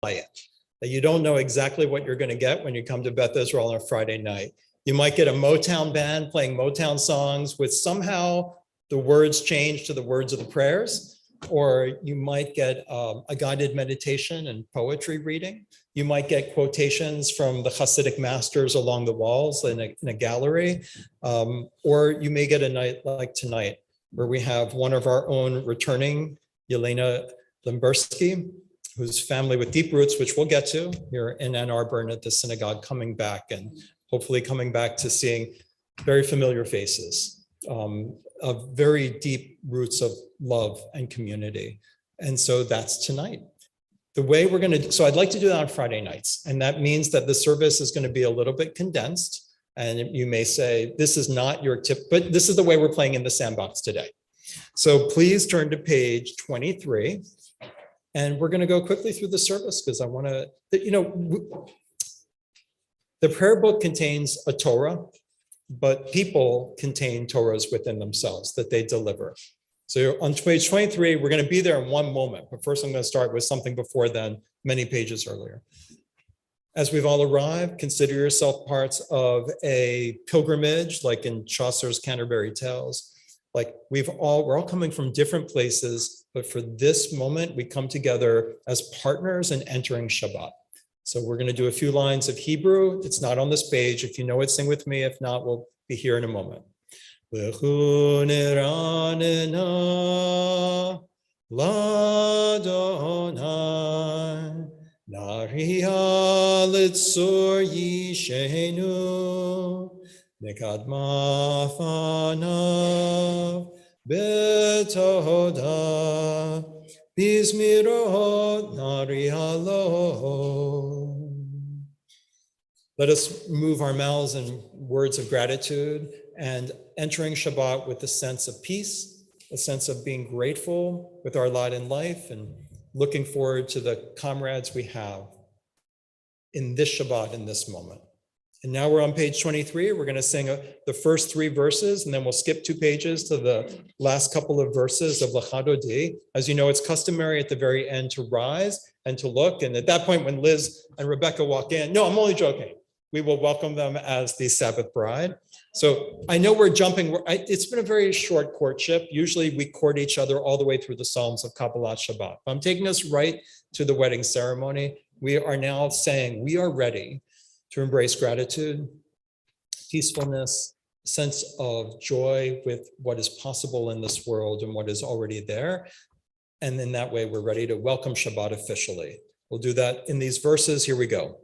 that you don't know exactly what you're going to get when you come to Beth Israel on a Friday night. You might get a Motown band playing Motown songs with somehow the words change to the words of the prayers, or you might get a guided meditation and poetry reading. You might get quotations from the Hasidic masters along the walls in a gallery, or you may get a night like tonight, where we have one of our own returning, Yelena Limbersky, whose family with deep roots, which we'll get to here in Ann Arbor and at the synagogue, coming back and hopefully coming back to seeing very familiar faces of very deep roots of love and community. And so that's tonight. The way we're going to, so I'd like to do that on Friday nights. And that means that the service is going to be a little bit condensed. And you may say, this is not your tip, but this is the way we're playing in the sandbox today. So please turn to page 23. And we're going to go quickly through the service because I want to, the prayer book contains a Torah, but people contain Torahs within themselves that they deliver. So on page 23, we're going to be there in one moment. But first, I'm going to start with something before then, many pages earlier. As we've all arrived, consider yourself parts of a pilgrimage, like in Chaucer's Canterbury Tales. Like we're all coming from different places, but for this moment, we come together as partners and entering Shabbat. So we're going to do a few lines of Hebrew. It's not on this page. If you know it, sing with me. If not, we'll be here in a moment. Nekadma fanav betoda bizmirot narihalo. Let us move our mouths in words of gratitude and entering Shabbat with a sense of peace, a sense of being grateful with our lot in life and looking forward to the comrades we have in this Shabbat, in this moment. And now we're on page 23. We're going to sing the first 3 verses, and then we'll skip 2 pages to the last couple of verses of Lecha Dodi. As you know, it's customary at the very end to rise and to look. And at that point, when Liz and Rebecca walk in, no, I'm only joking. We will welcome them as the Sabbath bride. So I know we're jumping. It's been a very short courtship. Usually we court each other all the way through the Psalms of Kabbalat Shabbat. I'm taking us right to the wedding ceremony. We are now saying we are ready to embrace gratitude, peacefulness, sense of joy with what is possible in this world and what is already there. And in that way, we're ready to welcome Shabbat officially. We'll do that in these verses. Here we go.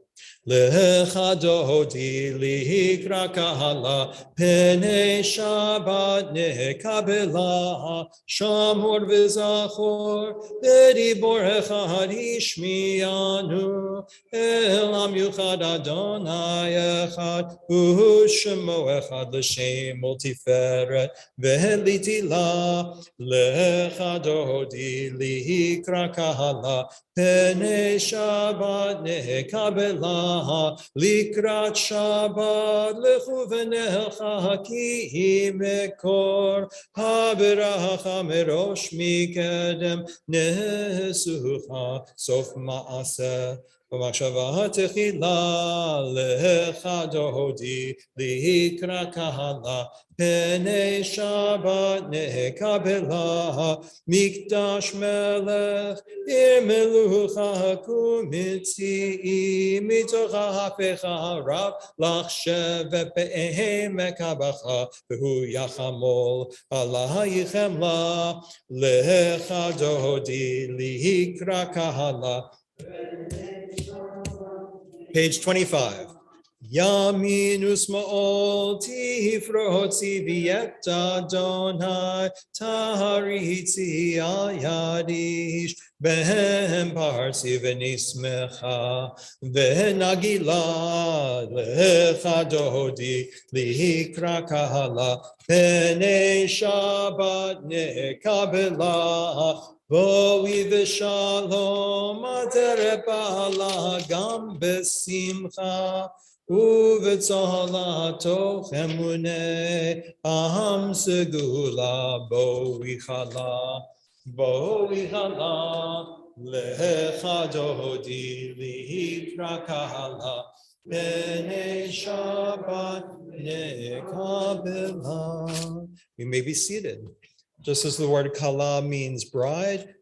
Lecha dodi likra kahala pene Shabbat nekabela shamor v'zachor bedibor echad ishmianu elam yuchad Adonai echad u'shemo echad l'shem multiferet ve'litila lecha dodi likra kahala pene Shabbat nekabela Likrat Shabbat lechu v'necha ki mekor haberacha merosh mikedem nesucha sof ma'aseh v'machshava techila lecha dodi likra kahala Pene Shabbat nekabela mikdash melech imelucha kumitzi mitocha hafecha harav lach shevet be'ehem mekabacha v'hu yachamol alayichem la lecha dodi likra kahala. Page 25. Yamin usmaol tifrotzi v'yet Adonai taharitzi al yadish behem parsi v'nismecha v'nagila lecha dodi likra kahala pene Shabbat nekabela Boi v'shalom aterepala gam besimcha Uvetzalato chemune aham segula boi chala Lecha dodi lihikra kahala. B'nei Shabbat nekabela. You may be seated. Just as the word kala means bride,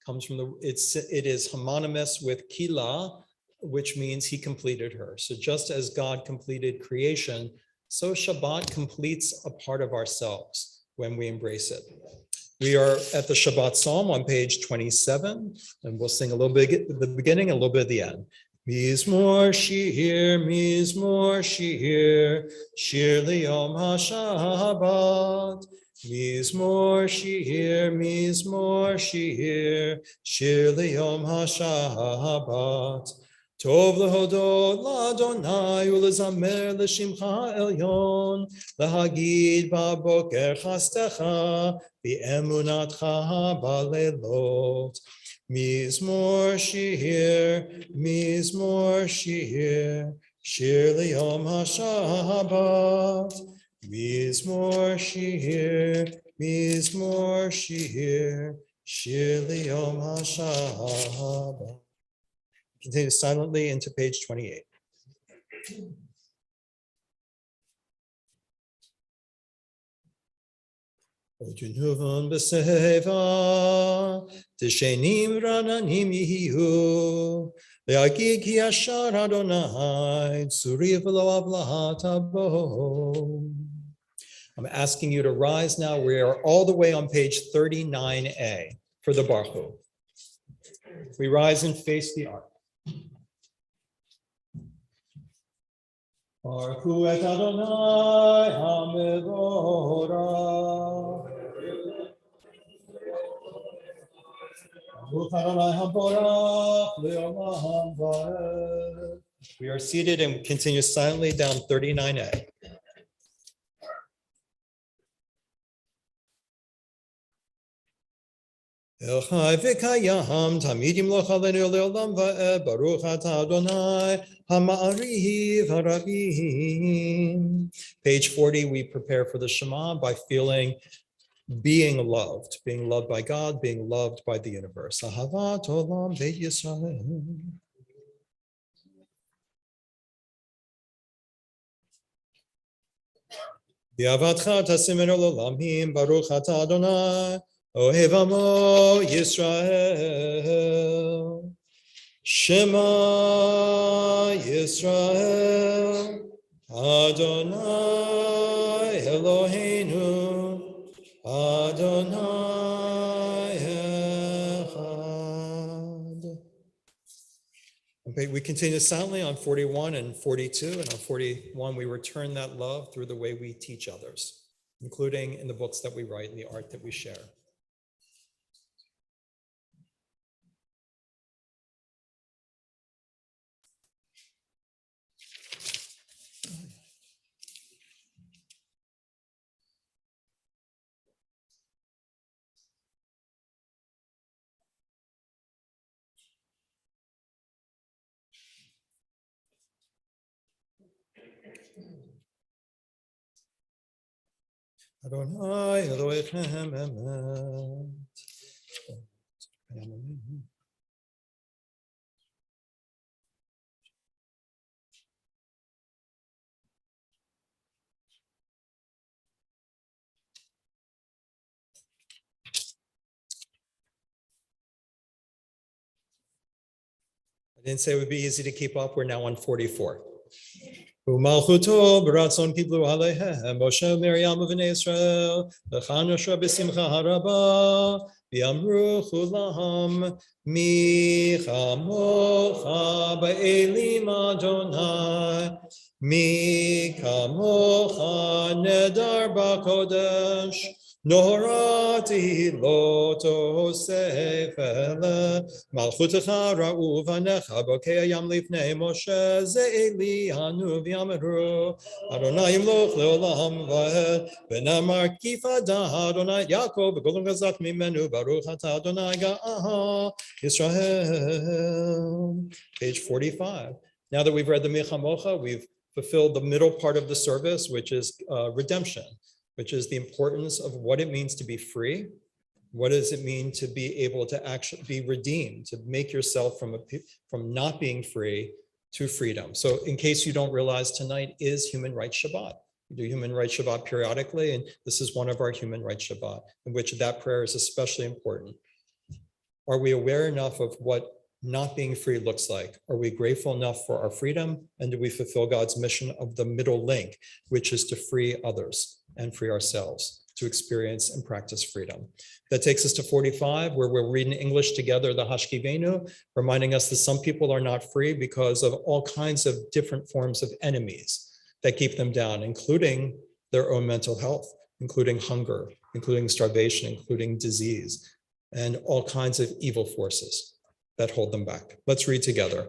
comes from it is homonymous with kila, which means he completed her. So just as God completed creation, so Shabbat completes a part of ourselves when we embrace it. We are at the Shabbat Psalm on page 27, and we'll sing a little bit at the beginning and a little bit at the end. Mizmor shir, shir liyom haShabbat. Mizmor shir, shir liyom haShabbat. Tov lehodot l'Adonai ulezamer l'shimcha elyon, lahagid ba'boker chastecha, v'emunatcha ba'lelot. Mizmor shir, shir liyom haShabbat. Mizmor shir, shir liyom haShabbat. Continue silently into page 28. Ojunuvon b'seva, tishenim rananim yihiu, le'agig ki yashar Adonai, tzuri v'lo avlahat abo. I'm asking you to rise now. We are all the way on page 39a for the Baruch Hu. We rise and face the ark. Baruch Hu et Adonai HaMevorach. Baruch Adonai HaMevorach Le'olam Vaed. We are seated and continue silently down 39a. El Chai v'Kayam Tamid Yimloch Aleinu Le'olam Vaed. Baruch Atah Adonai HaMa'ariv HaRabim. Page 40, we prepare for the Shema by feeling being loved by God, being loved by the universe. Ahavat Olam Beit Yisrael. V'avatcha tasim ol olamim, Baruch Atah Adonai Ohev Amo Yisrael. Shema Yisrael, Adonai Eloheinu, Adonai Echad. Okay, we continue silently on 41 and 42, and on 41 we return that love through the way we teach others, including in the books that we write and the art that we share. Adonai Elohechem Emet. I didn't say it would be easy to keep up. We're now on 44. Umalchuto b'ratzon kiblu aleihem Moshe Miriam u'vnei Yisrael v'chanusha b'simcha haraba v'yamru chulam mi chamocha ba'elim Adonai mi kamocha nedar b'kodesh Norati loto sefele malchutecha ra'u vanecha bokei yam lifnei Moshe ze'eli hanu v'yameru Adonai yimloch leolam vaed v'namar kifada Adonai Yaakov v'golem gazak mimenu Baruch atah Adonai ga'aha Yisrael. Page 45. Now that we've read the Michamocha, we've fulfilled the middle part of the service, which is redemption, which is the importance of what it means to be free What does it mean to be able to actually be redeemed, to make yourself from not being free to freedom? So in case you don't realize, tonight is Human Rights Shabbat. We do Human Rights Shabbat periodically, and this is one of our Human Rights Shabbat, in which that prayer is especially important. Are we aware enough of what not being free looks like? Are we grateful enough for our freedom? And do we fulfill God's mission of the middle link, which is to free others and free ourselves, to experience and practice freedom? That takes us to 45, where we'll read in English together the Hashkivenu, reminding us that some people are not free because of all kinds of different forms of enemies that keep them down, including their own mental health, including hunger, including starvation, including disease, and all kinds of evil forces that hold them back. Let's read together.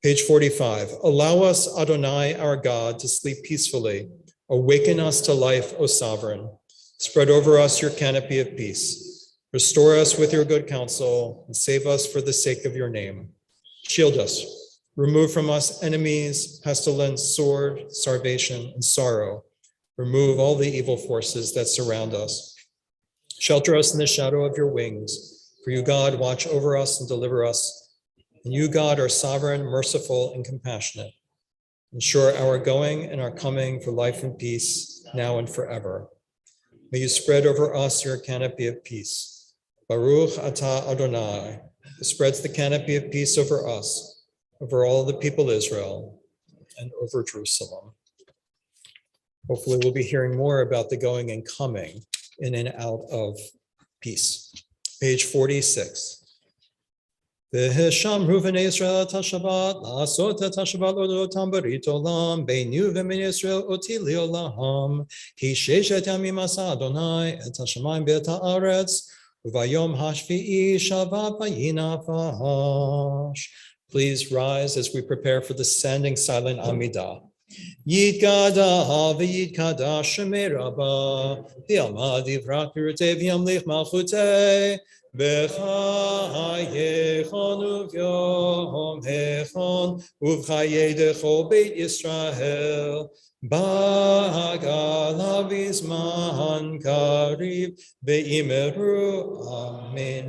Page 45. Allow us, Adonai, our God, to sleep peacefully. Awaken us to life, O sovereign. Spread over us your canopy of peace. Restore us with your good counsel and save us for the sake of your name. Shield us. Remove from us enemies, pestilence, sword, starvation, and sorrow. Remove all the evil forces that surround us. Shelter us in the shadow of your wings. For you, God, watch over us and deliver us. And you, God, are sovereign, merciful, and compassionate. Ensure our going and our coming for life and peace now and forever. May you spread over us your canopy of peace. Baruch atah Adonai, who spreads the canopy of peace over us, over all the people of Israel, and over Jerusalem. Hopefully we'll be hearing more about the going and coming in and out of peace. Page 46. V'hishamru v'nei Yisrael et ha-Shabbat, la'asot et ha-Shabbat l'odotam barit olam, beinu v'min Yisrael oti li'olam, ki sheshet yamim asa Adonai et ha-shamayim ve'et ha'aretz, v'vayom hashvi'i Shabbat vayinafash. Please rise as we prepare for the standing silent Amidah. Yitkada v'yitkada shemei rabba, v'yalma divrak v'yirtei v'yamlich malchutei, v'chayechon uvyom hechon, uv'chayei dechol beit Yisrael, ba'agala v'zman karib, v'imeru amen.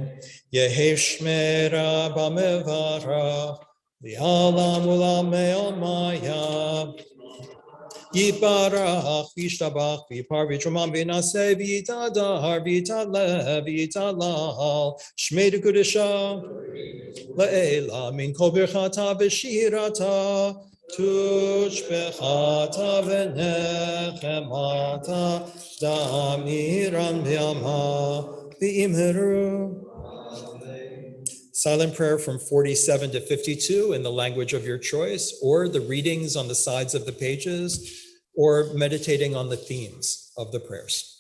Yehi shmera b'mevarach, v'yalam u'lamei olmaya, Yiparach, Vishtabach, Vipar, Vitraman, Vinase, Vitadar, Vitale, Vitalal, Shmei Kudisha, Le'ela, Min Kol Birchata, V'shirata, Tush Bechata, V'nechemata, Damiran V'yama, V'imheru. Silent prayer from 47 to 52 in the language of your choice, or the readings on the sides of the pages, or meditating on the themes of the prayers.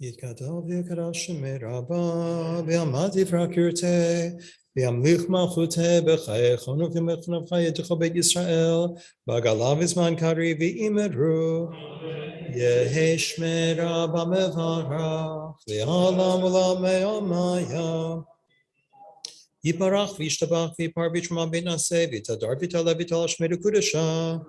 Yitkadal v'yikadal shemei rabba, v'yamad yifrakirte, v'yamlich malchute, b'chayechon uv'yamechon v'chayetecho beit Yisrael, b'agala v'zman kari v'imeru, yehi shmei rabba mevarach, v'yalam u'lamei amaya, Yiparach v'yishtabach v'yipar v'yitramam v'naseh v'yitadar v'yitalev v'yital shmei kudesha,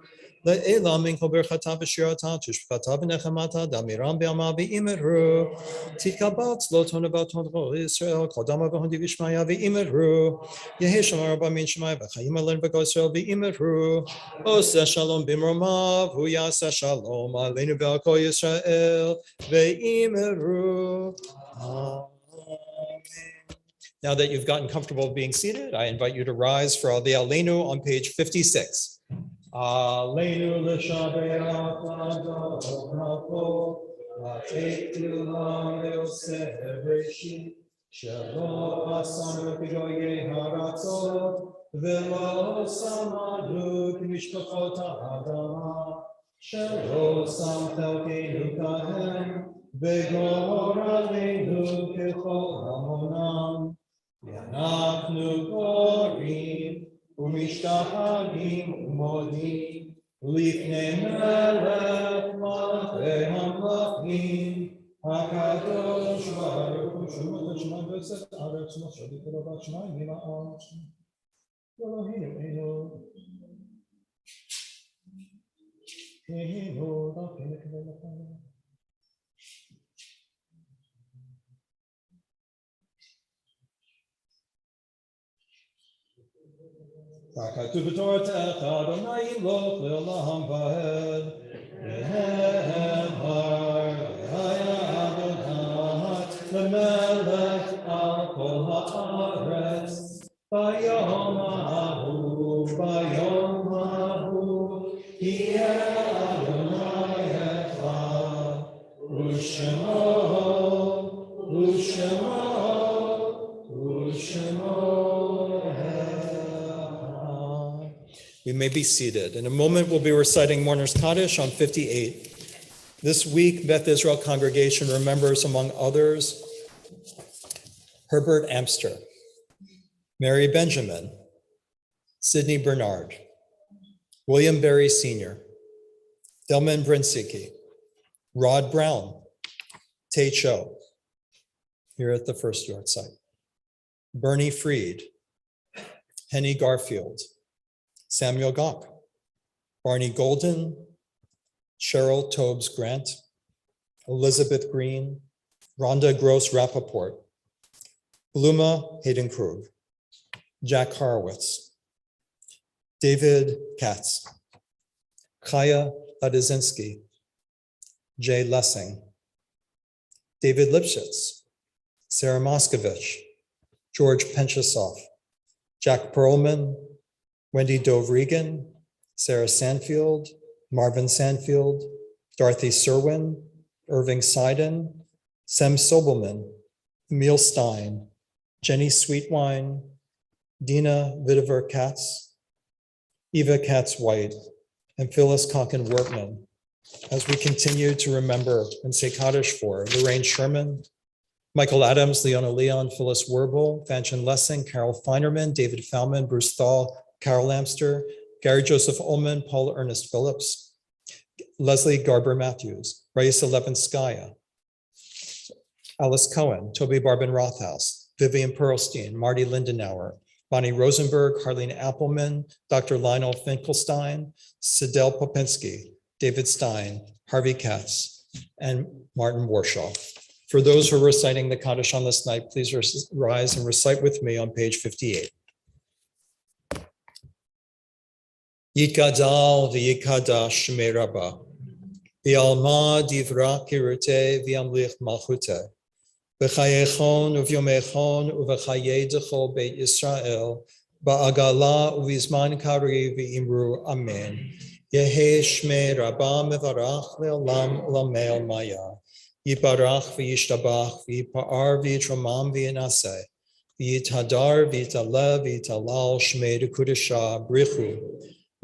Le'ela min kol berchata v'shirata tishbchata v'nechamata damiram b'yama v'imeru Tikabat lo tonavat tonro Yisrael kol dama v'hondi v'shmaya v'imeru Yehi shamar rabba min shemaya v'chayim alen v'go Yisrael v'imeru Oseh shalom b'mromav v'yaseh shalom aleinu v'al kol Yisrael v'imeru Amen. Now that you've gotten comfortable being seated, I invite you to rise for the Aleinu on page 56. Aleinu l'shabeach l'adonako, l'te'tu l'yoseh b'reshit, shelo asanu b'goyei haratzot, v'lo samanu b'mishpachot ha'adama, shelo sam chelkeinu kahem, v'gor aleinu k'chol hamonam. V'anachnu korim u'mishtachavim u'modim lifnei melech malachei hamlachim hakadosh baruch hu shemot Hashem v'esed aretz moshe v'keravat shemaim v'ma'at Eloheinu Eloheinu dakei lekavei Takatu b'tortecha Adonai yimloch le'olam va'ed v'nehar v'haya Adonai le'melech al kol ha'aretz b'yom ha'hu yeh Adonai echad u'shemo We may be seated. In a moment, we'll be reciting Mourner's Kaddish on 58. This week, Beth Israel congregation remembers, among others, Herbert Amster, Mary Benjamin, Sidney Bernard, William Berry Sr., Delman Brinsicki, Rod Brown, Tay Cho, here at the First Yard site, Bernie Freed, Henny Garfield, Samuel Gauck, Barney Golden, Cheryl Tobes Grant, Elizabeth Green, Rhonda Gross Rappaport, Bluma Hayden Krug, Jack Horowitz, David Katz, Chaya Ladizinski, Jay Lessing, David Lipschitz, Sarah Moskovich, George Penchasoff, Jack Perlman, Wendy Dove Regan, Sarah Sandfield, Marvin Sandfield, Dorothy Serwin, Irving Seiden, Sem Sobelman, Emil Stein, Jenny Sweetwine, Dina Vidiver Katz, Eva Katz White, and Phyllis Conkin Workman, as we continue to remember and say Kaddish for Lorraine Sherman, Michael Adams, Leona Leon, Phyllis Werbel, Vanchen Lessing, Carol Feinerman, David Fallman, Bruce Thal, Carol Amster, Gary Joseph Ullman, Paul Ernest Phillips, Leslie Garber Matthews, Raisa Levinskaya, Alice Cohen, Toby Barbin Rothaus, Vivian Perlstein, Marty Lindenauer, Bonnie Rosenberg, Harlene Appelman, Dr. Lionel Finkelstein, Sidel Popinski, David Stein, Harvey Katz, and Martin Warshaw. For those who are reciting the Kaddish on this night, please rise and recite with me on page 58. Yikadal v'yikadash shmei rabba, v'yalma divra kirute v'yamlich malchute, v'chayechon uv'yomechon uv'chaye dechol beit Yisrael, ba'agala uv'izman kari v'imru amen. Yehe shmei rabba mevarach le'olam lamel maya, yiparach v'yishtabach v'yipa'ar v'yitramam v'yinaseh, v'yitadar v'yitalev v'yitalal shmei dekudesha brichu,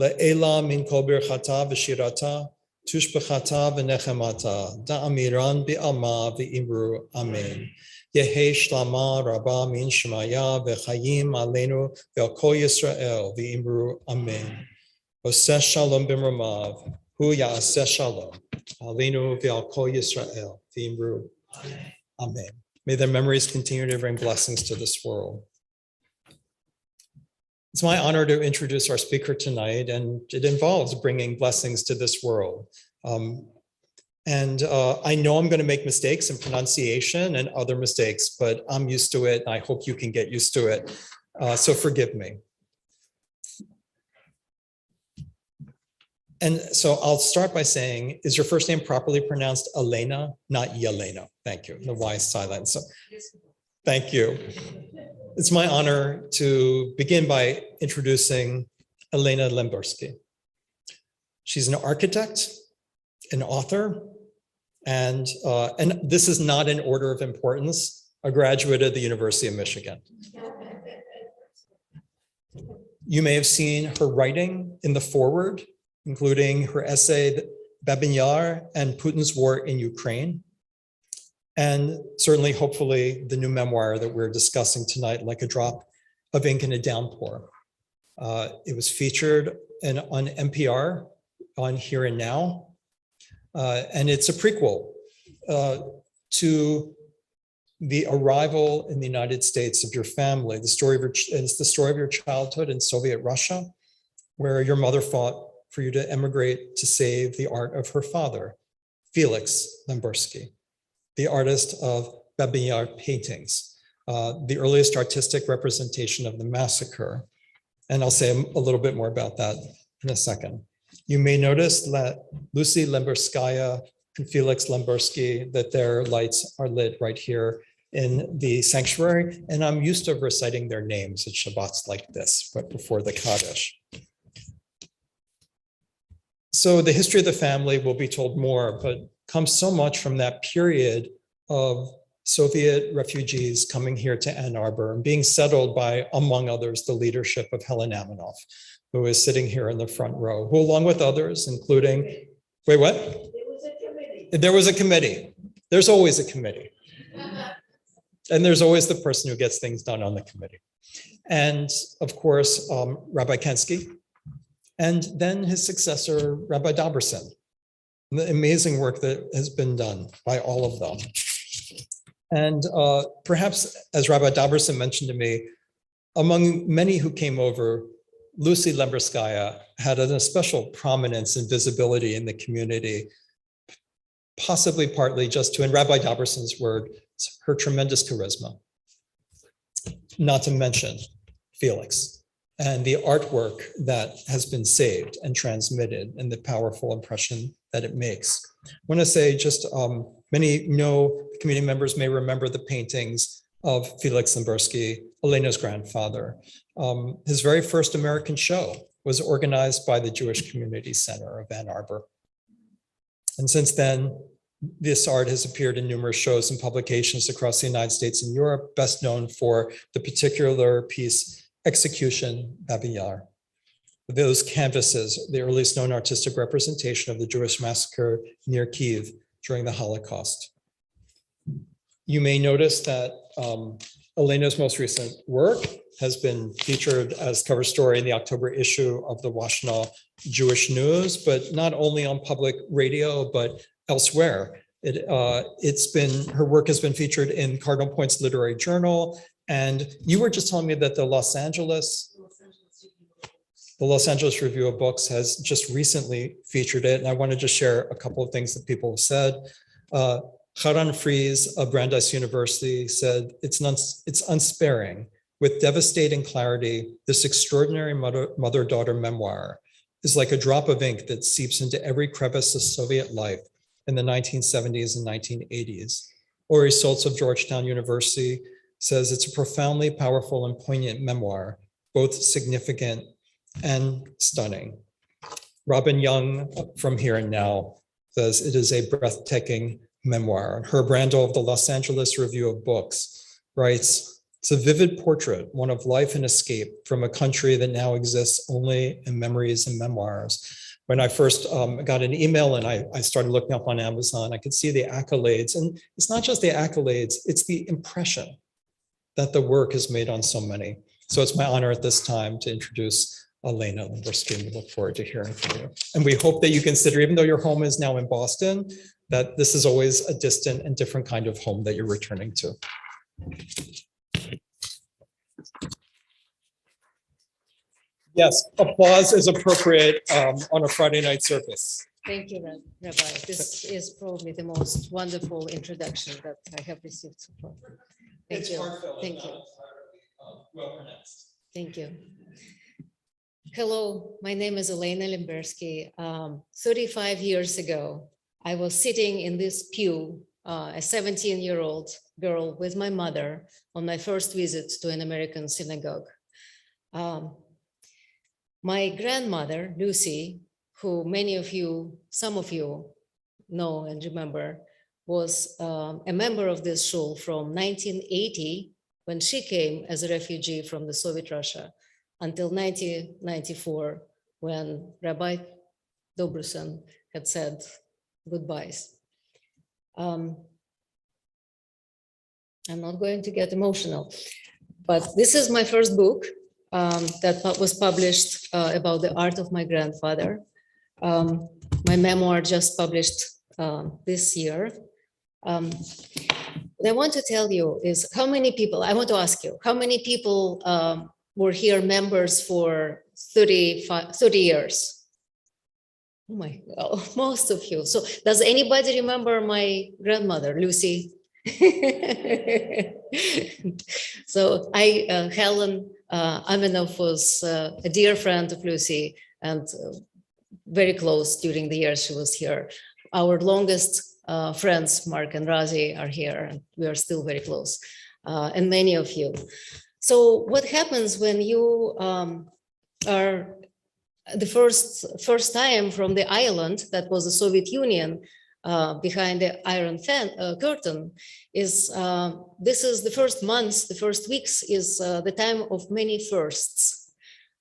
Le'ela min kol birchata v'shirata, tushbechata v'nechemata, da'amiran bi'alma v'imru amen. Yehi shlama rabba min shemaya v'chayim aleinu ve'al kol Yisrael v'imru amen. Oseh shalom b'mramav, hu ya'aseh shalom, aleinu ve'al kol Yisrael v'imru amen. May their memories continue to bring blessings to this world. It's my honor to introduce our speaker tonight, and it involves bringing blessings to this world. I know I'm going to make mistakes in pronunciation and other mistakes, but I'm used to it, and I hope you can get used to it. So forgive me. And so I'll start by saying, is your first name properly pronounced Elena, not Yelena? Thank you. The Y is silent. So thank you. It's my honor to begin by introducing Elena Lemberski. She's an architect, an author, and this is not in order of importance, a graduate of the University of Michigan. You may have seen her writing in the foreword, including her essay, Babyn Yar and Putin's War in Ukraine, and certainly, hopefully, the new memoir that we're discussing tonight, Like a Drop of Ink in a Downpour. It was featured on NPR on Here and Now, and it's a prequel to the arrival in the United States of your family, it's the story of your childhood in Soviet Russia, where your mother fought for you to emigrate to save the art of her father, Felix Lemberski, the artist of Babyn Yar paintings, the earliest artistic representation of the massacre. And I'll say a little bit more about that in a second. You may notice that Lucy Lemberskaya and Felix Lemberski, that their lights are lit right here in the sanctuary. And I'm used to reciting their names at Shabbats like this, but before the Kaddish. So the history of the family will be told more, but comes so much from that period of Soviet refugees coming here to Ann Arbor and being settled by, among others, the leadership of Helen Amanoff, who is sitting here in the front row, who along with others, including, wait, what? There was a committee. There was a committee. There's always a committee. And there's always the person who gets things done on the committee. And of course, Rabbi Kensky, and then his successor, Rabbi Daberson. The amazing work that has been done by all of them. And perhaps, as Rabbi Daberson mentioned to me, among many who came over, Lucy Lemberskaya had a special prominence and visibility in the community, possibly partly just to, in Rabbi Daberson's word, her tremendous charisma, not to mention Felix and the artwork that has been saved and transmitted and the powerful impression that it makes. I want to say just many community members may remember the paintings of Felix Lemberski, Elena's grandfather. His very first American show was organized by the Jewish Community Center of Ann Arbor. And since then, this art has appeared in numerous shows and publications across the United States and Europe, best known for the particular piece, Execution, Babyn Yar. Those canvases, the earliest known artistic representation of the Jewish massacre near Kyiv during the Holocaust. You may notice that Elena's most recent work has been featured as cover story in the October issue of the Washtenaw Jewish News, but not only on public radio, but elsewhere. Her work has been featured in Cardinal Point's Literary Journal. And you were just telling me that the Los Angeles Review of Books has just recently featured it. And I wanted to share a couple of things that people have said. Haran Fries of Brandeis University said, it's unsparing. With devastating clarity, this extraordinary mother-daughter memoir is like a drop of ink that seeps into every crevice of Soviet life in the 1970s and 1980s. Ori Soltz of Georgetown University says it's a profoundly powerful and poignant memoir, both significant and stunning. Robin Young from Here and Now says it is a breathtaking memoir. Herb Randall of the Los Angeles Review of Books writes, it's a vivid portrait, one of life and escape from a country that now exists only in memories and memoirs. when I first got an email and I started looking up on Amazon, I could see the accolades. And it's not just the accolades, it's the impression that the work is made on so many. So it's my honor at this time to introduce Elena Limbersky, and we look forward to hearing from you. And we hope that you consider, even though your home is now in Boston, that this is always a distant and different kind of home that you're returning to. Yes, applause is appropriate on a Friday night service. Thank you, Rabbi. This is probably the most wonderful introduction that I have received so far. Thank you. Thank you. Well pronounced. Thank you. Hello, my name is Elena Limbersky. 35 years ago, I was sitting in this pew, a 17-year-old girl with my mother on my first visit to an American synagogue. My grandmother, Lucy, who many of you, some of you know and remember, was a member of this shul from 1980, when she came as a refugee from the Soviet Russia, until 1994, when Rabbi Dobrusin had said goodbyes. I'm not going to get emotional, but this is my first book that was published about the art of my grandfather. My memoir just published this year. What I want to tell you is how many people, I want to ask you, how many people were here members for 30 years? Oh my God, most of you. So does anybody remember my grandmother, Lucy? So Helen Aminov was a dear friend of Lucy and very close during the years she was here. Our longest friends, Mark and Razi, are here, and we are still very close, and many of you. So what happens when you are the first time from the island that was the Soviet Union behind the Iron Curtain is this is the first months, the first weeks is the time of many firsts.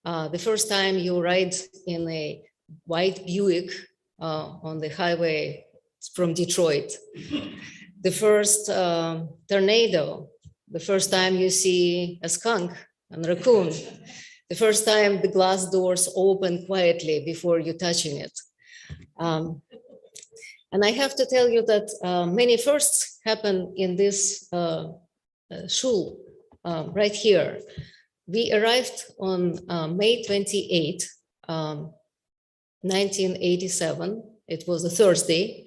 The first time you ride in a white Buick on the highway from Detroit. The first tornado, the first time you see a skunk and raccoon, the first time the glass doors open quietly before you touching it. And I have to tell you that many firsts happen in this shul right here. We arrived on May 28, 1987. It was a Thursday.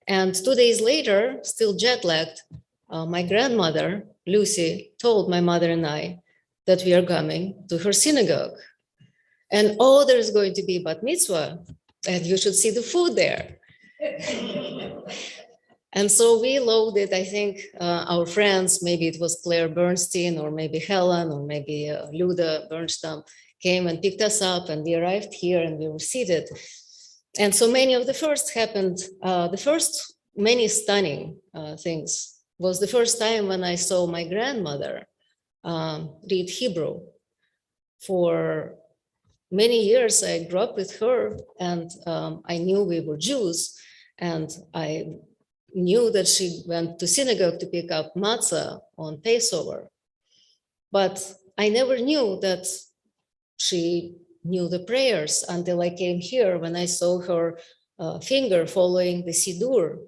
And 2 days later, still jet lagged, my grandmother, Lucy, told my mother and I that we are coming to her synagogue. And oh, there's going to be bat mitzvah, and you should see the food there. And so we loaded, I think, our friends, maybe it was Claire Bernstein, or maybe Helen, or maybe Luda Bernstam, came and picked us up, and we arrived here and we were seated. And so many of the first happened. The first many stunning things was the first time when I saw my grandmother read Hebrew. For many years, I grew up with her, and I knew we were Jews, and I knew that she went to synagogue to pick up matzah on Passover. But I never knew that she knew the prayers until I came here, when I saw her finger following the Siddur.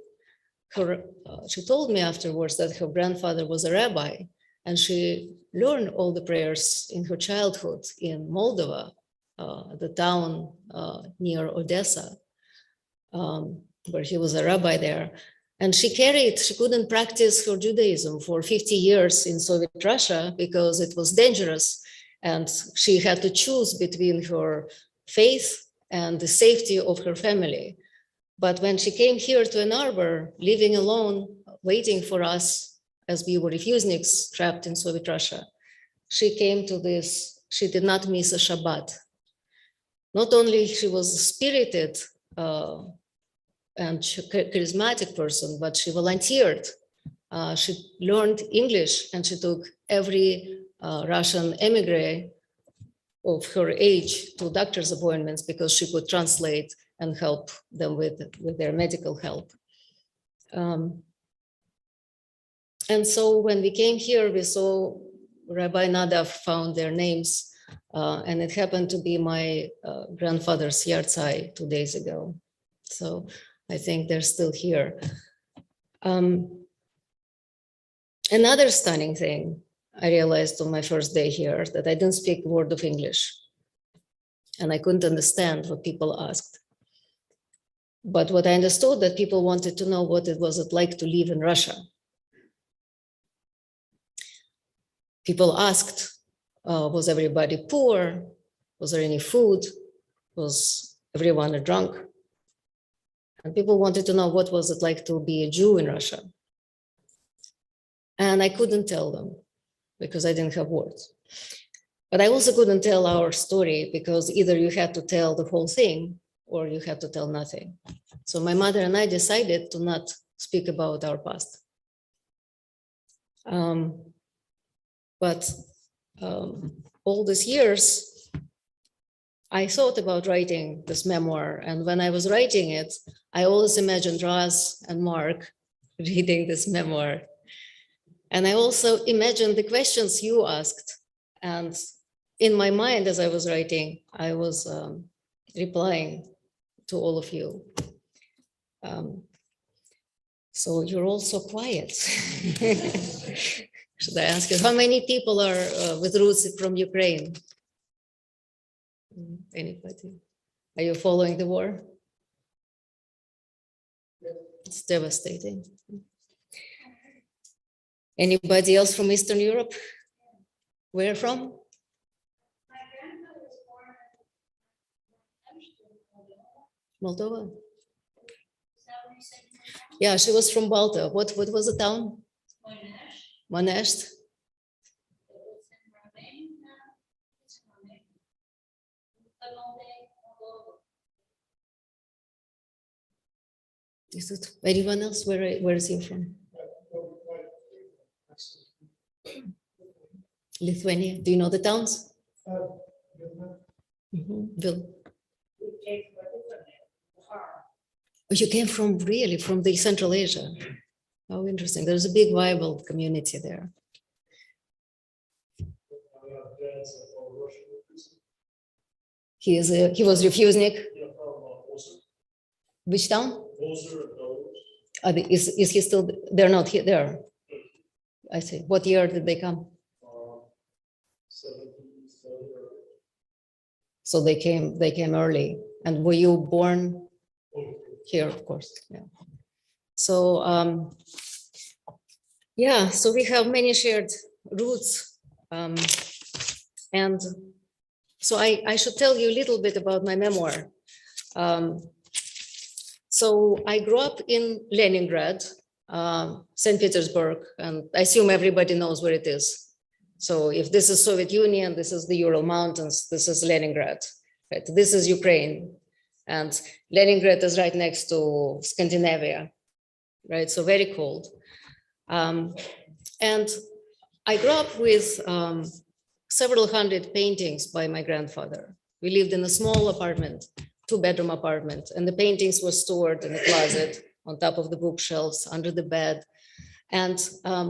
She told me afterwards that her grandfather was a rabbi, and she learned all the prayers in her childhood in Moldova, the town near Odessa, where he was a rabbi there. And she couldn't practice her Judaism for 50 years in Soviet Russia because it was dangerous. And she had to choose between her faith and the safety of her family. But when she came here to Ann Arbor, living alone, waiting for us as we were refuseniks trapped in Soviet Russia, she came to this, she did not miss a Shabbat. Not only she was a spirited and charismatic person, but she volunteered. She learned English, and she took every Russian emigre of her age to doctor's appointments because she could translate and help them with their medical help. And so when we came here, we saw Rabbi Nadav found their names, and it happened to be my grandfather's yahrzeit 2 days ago. So I think they're still here. Another stunning thing I realized on my first day here, that I didn't speak a word of English, and I couldn't understand what people asked. But what I understood, that people wanted to know what it was like to live in Russia. People asked, was everybody poor? Was there any food? Was everyone drunk? And people wanted to know what was it like to be a Jew in Russia. And I couldn't tell them because I didn't have words. But I also couldn't tell our story because either you had to tell the whole thing or you had to tell nothing. So my mother and I decided to not speak about our past. But all these years, I thought about writing this memoir. And when I was writing it, I always imagined Raz and Mark reading this memoir. And I also imagined the questions you asked. And in my mind, as I was writing, I was replying to all of you. So you're all so quiet. Should I ask you, how many people are with roots from Ukraine? Anybody? Are you following the war? It's devastating. Anybody else from Eastern Europe? Where from? Moldova. Yeah, she was from Balta. What was the town? Monesht. Is it anyone else? Where is he from? Lithuania. Do you know the towns? Bill. Oh, you came from the Central Asia. Oh, interesting. There's a big Bible community there. He was refusenik. Which town? Is he still? They're not here. There. I see. What year did they come? So they came early. And were you born here? Of course. Yeah. So yeah. So we have many shared roots, and so I should tell you a little bit about my memoir. So I grew up in Leningrad, St. Petersburg, and I assume everybody knows where it is. So if this is Soviet Union, this is the Ural Mountains, this is Leningrad, right? This is Ukraine, and Leningrad is right next to Scandinavia, right? So very cold. And I grew up with several hundred paintings by my grandfather. We lived in a small apartment, 2-bedroom apartment, and the paintings were stored in the closet, on top of the bookshelves, under the bed. And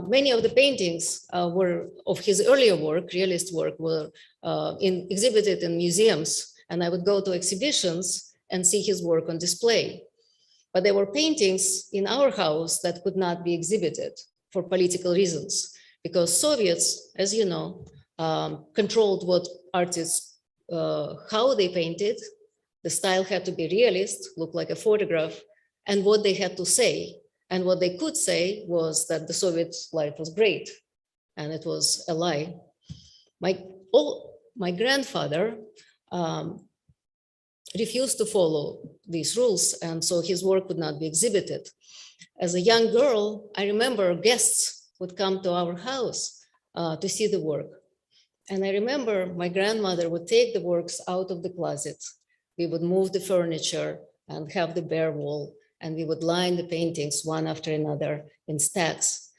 many of the paintings were of his earlier work, realist work, were exhibited in museums. And I would go to exhibitions and see his work on display. But there were paintings in our house that could not be exhibited for political reasons, because Soviets, as you know, controlled what artists, how they painted. The style had to be realist, look like a photograph, and what they had to say. And what they could say was that the Soviet life was great, and it was a lie. My grandfather refused to follow these rules, and so his work could not be exhibited. As a young girl, I remember guests would come to our house to see the work. And I remember my grandmother would take the works out of the closet. We would move the furniture and have the bare wall, and we would line the paintings one after another in stacks.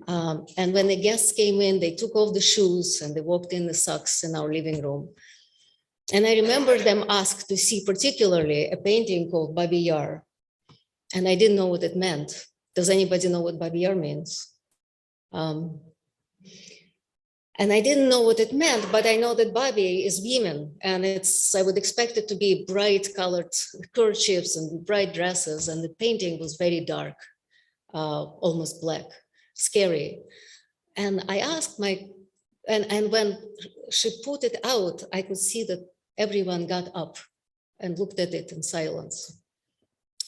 And when the guests came in, they took off the shoes and they walked in the socks in our living room. And I remember them asked to see particularly a painting called Babi Yar. And I didn't know what it meant. Does anybody know what Babi Yar means? And I didn't know what it meant, but I know that Babi is women, and I would expect it to be bright colored kerchiefs and bright dresses, and the painting was very dark, almost black, scary. And I asked and when she put it out, I could see that everyone got up and looked at it in silence.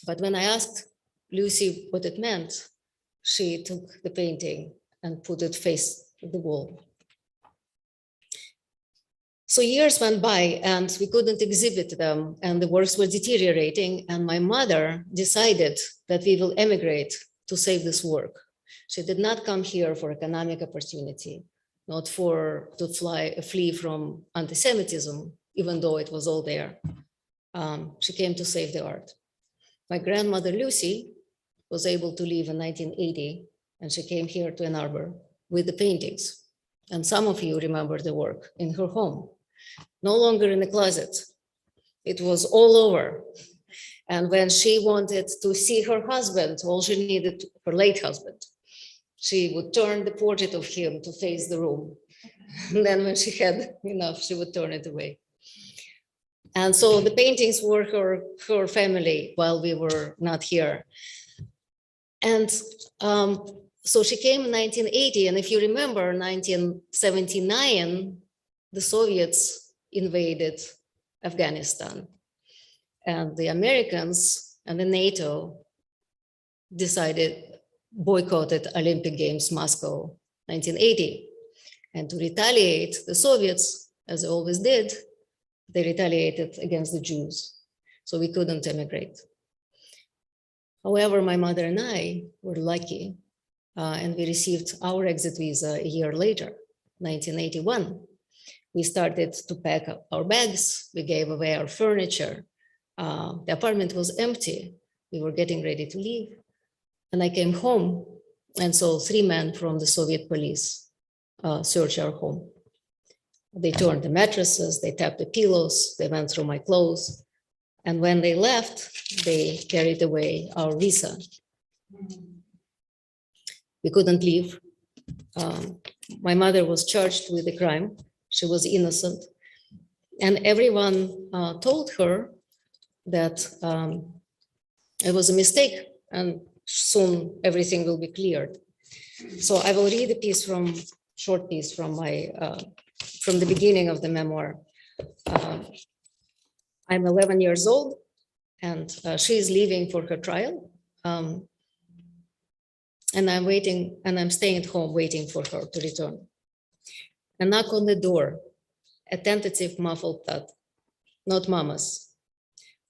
But when I asked Lucy what it meant, she took the painting and put it face to the wall. So years went by and we couldn't exhibit them, and the works were deteriorating, and my mother decided that we will emigrate to save this work. She did not come here for economic opportunity, not to flee from anti-Semitism, even though it was all there. She came to save the art. My grandmother Lucy was able to leave in 1980, and she came here to Ann Arbor with the paintings. And some of you remember the work in her home, no longer in the closet. It was all over. And when she wanted to see her husband, all she needed, her late husband, she would turn the portrait of him to face the room. And then when she had enough, she would turn it away. And so the paintings were her family while we were not here. And so she came in 1980, and if you remember, 1979, the Soviets invaded Afghanistan. And the Americans and the NATO boycotted Olympic Games Moscow 1980. And to retaliate, the Soviets, as they always did, they retaliated against the Jews. So we couldn't emigrate. However, my mother and I were lucky, and we received our exit visa a year later, 1981. We started to pack up our bags. We gave away our furniture. The apartment was empty. We were getting ready to leave. And I came home and saw 3 men from the Soviet police search our home. They turned the mattresses, they tapped the pillows, they went through my clothes. And when they left, they carried away our visa. We couldn't leave. My mother was charged with a crime. She was innocent. And everyone told her that it was a mistake and soon everything will be cleared. So I will read a short piece from the beginning of the memoir. I'm 11 years old, and she is leaving for her trial. And I'm staying at home waiting for her to return. A knock on the door, a tentative muffled thud, not Mama's.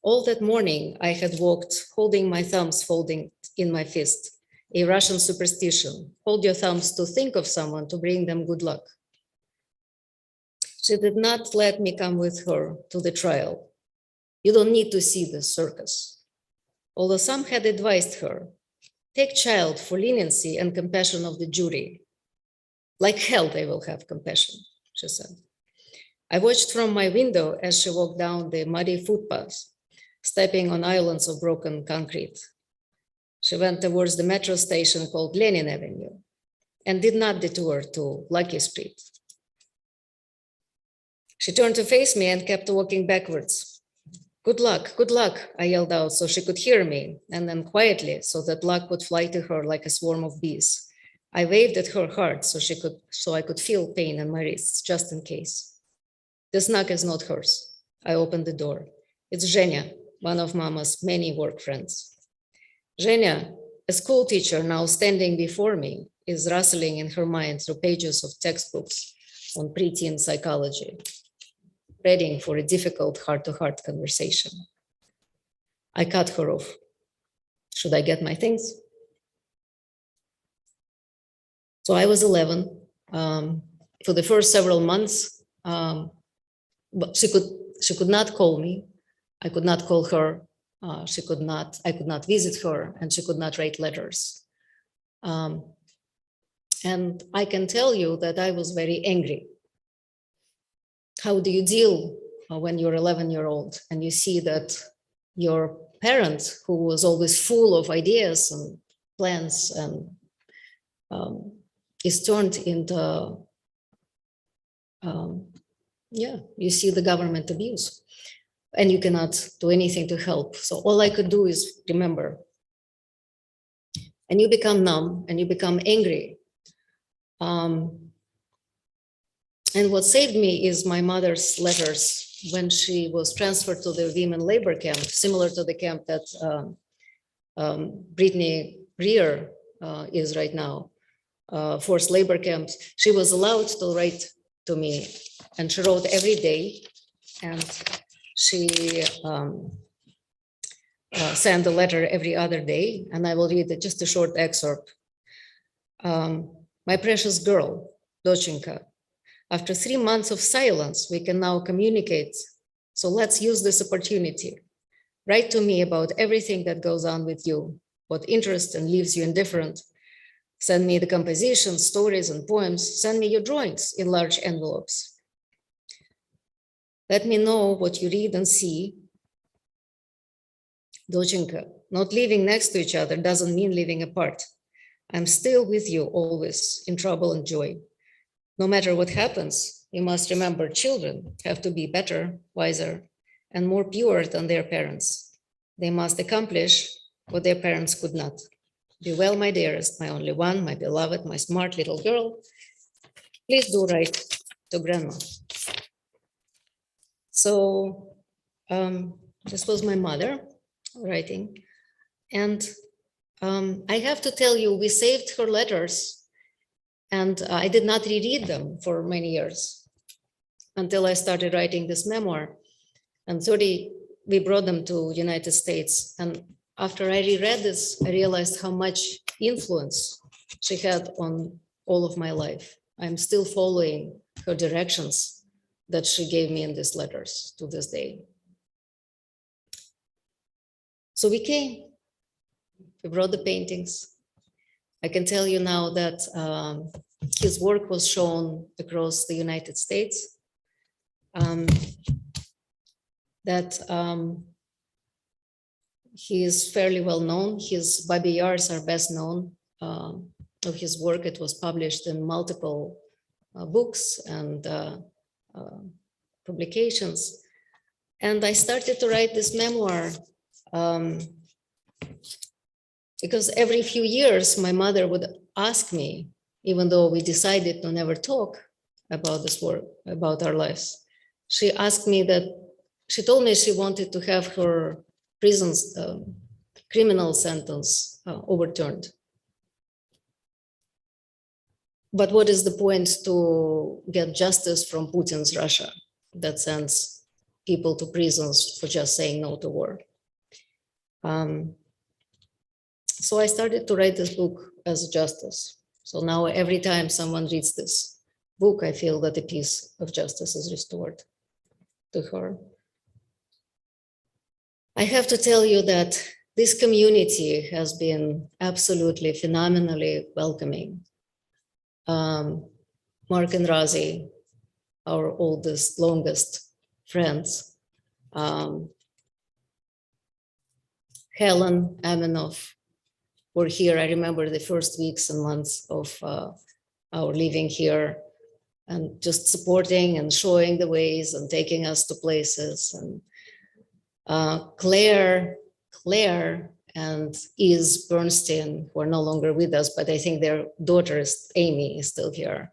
All that morning, I had walked holding my thumbs folding in my fist, a Russian superstition. Hold your thumbs to think of someone to bring them good luck. She did not let me come with her to the trial. You don't need to see the circus. Although some had advised her, take child for leniency and compassion of the jury. Like hell, they will have compassion, she said. I watched from my window as she walked down the muddy footpaths, stepping on islands of broken concrete. She went towards the metro station called Lenin Avenue and did not detour to Lucky Street. She turned to face me and kept walking backwards. Good luck, I yelled out so she could hear me, and then quietly so that luck would fly to her like a swarm of bees. I waved at her hard so I could feel pain in my wrists, just in case. This knock is not hers. I opened the door. It's Zhenya, one of Mama's many work friends. Zhenya, a school teacher now standing before me, is rustling in her mind through pages of textbooks on preteen psychology, readying for a difficult heart-to-heart conversation. I cut her off. Should I get my things? So I was 11. For the first several months, but she could not call me. I could not call her. I could not visit her, and she could not write letters. And I can tell you that I was very angry. How do you deal when you're 11-year-old and you see that your parent, who was always full of ideas and plans, and is turned into, you see the government abuse, and you cannot do anything to help. So all I could do is remember. And you become numb and you become angry. And what saved me is my mother's letters when she was transferred to the women labor camp, similar to the camp that Brittany Greer is right now, forced labor camps. She was allowed to write to me, and she wrote every day, and she sent a letter every other day, and I will read just a short excerpt. My precious girl, Dochenka, after 3 months of silence, we can now communicate. So let's use this opportunity. Write to me about everything that goes on with you, what interests and leaves you indifferent. Send me the compositions, stories, and poems. Send me your drawings in large envelopes. Let me know what you read and see. Dochenka, not living next to each other doesn't mean living apart. I'm still with you always in trouble and joy. No matter what happens, you must remember children have to be better, wiser, and more pure than their parents. They must accomplish what their parents could not. Be well, my dearest, my only one, my beloved, my smart little girl. Please do write to grandma. So this was my mother writing. And I have to tell you, we saved her letters, and I did not reread them for many years until I started writing this memoir. And we brought them to United States. And after I reread this, I realized how much influence she had on all of my life. I'm still following her directions that she gave me in these letters to this day. So we came, we brought the paintings. I can tell you now that his work was shown across the United States. He is fairly well known. His Babi Yars are best known of his work. It was published in multiple books and publications. And I started to write this memoir because every few years, my mother would ask me, even though we decided to never talk about this work, about our lives, she asked me that, she told me she wanted to have her prison's criminal sentence overturned. But what is the point to get justice from Putin's Russia that sends people to prisons for just saying no to war? So I started to write this book as justice. So now every time someone reads this book, I feel that a piece of justice is restored to her. I have to tell you that this community has been absolutely phenomenally welcoming. Mark and Razi, our oldest, longest friends, Helen Aminoff were here. I remember the first weeks and months of our living here, and just supporting and showing the ways and taking us to places. And Claire and Is Bernstein, who are no longer with us, but I think their daughter, Amy, is still here,